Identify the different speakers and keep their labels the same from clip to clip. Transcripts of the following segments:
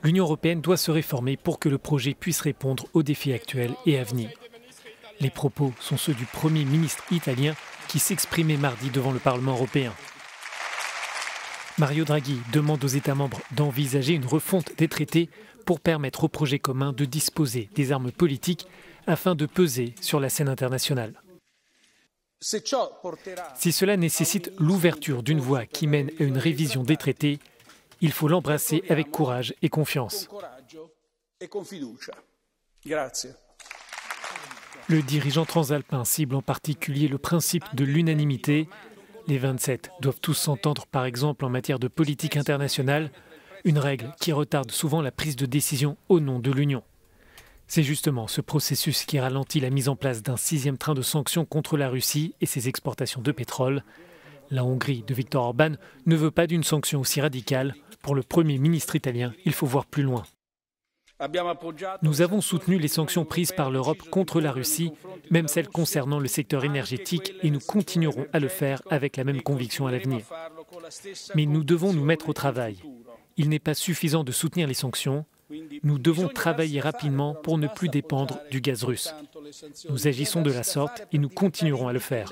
Speaker 1: L'Union européenne doit se réformer pour que le projet puisse répondre aux défis actuels et à venir. Les propos sont ceux du Premier ministre italien qui s'exprimait mardi devant le Parlement européen. Mario Draghi demande aux États membres d'envisager une refonte des traités pour permettre au projet commun de disposer des armes politiques afin de peser sur la scène internationale. Si cela nécessite l'ouverture d'une voie qui mène à une révision des traités, il faut l'embrasser avec courage et confiance. Le dirigeant transalpin cible en particulier le principe de l'unanimité. Les 27 doivent tous s'entendre, par exemple en matière de politique internationale, une règle qui retarde souvent la prise de décision au nom de l'Union. C'est justement ce processus qui ralentit la mise en place d'un 6e train de sanctions contre la Russie et ses exportations de pétrole. La Hongrie de Viktor Orban ne veut pas d'une sanction aussi radicale. Pour le Premier ministre italien, il faut voir plus loin. Nous avons soutenu les sanctions prises par l'Europe contre la Russie, même celles concernant le secteur énergétique, et nous continuerons à le faire avec la même conviction à l'avenir. Mais nous devons nous mettre au travail. Il n'est pas suffisant de soutenir les sanctions. Nous devons travailler rapidement pour ne plus dépendre du gaz russe. Nous agissons de la sorte et nous continuerons à le faire.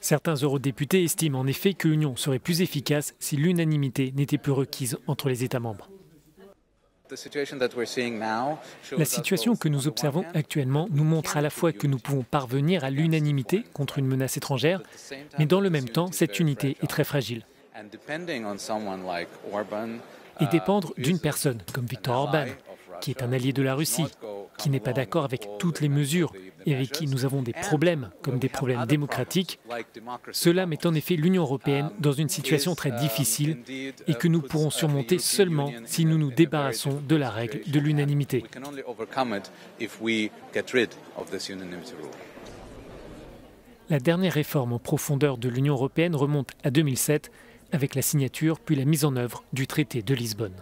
Speaker 1: Certains eurodéputés estiment en effet que l'Union serait plus efficace si l'unanimité n'était plus requise entre les États membres. La situation que nous observons actuellement nous montre à la fois que nous pouvons parvenir à l'unanimité contre une menace étrangère, mais dans le même temps, cette unité est très fragile. Et dépendre d'une personne comme Viktor Orban, qui est un allié de la Russie, qui n'est pas d'accord avec toutes les mesures et avec qui nous avons des problèmes, comme des problèmes démocratiques, cela met en effet l'Union européenne dans une situation très difficile et que nous pourrons surmonter seulement si nous nous débarrassons de la règle de l'unanimité. La dernière réforme en profondeur de l'Union européenne remonte à 2007 avec la signature puis la mise en œuvre du traité de Lisbonne.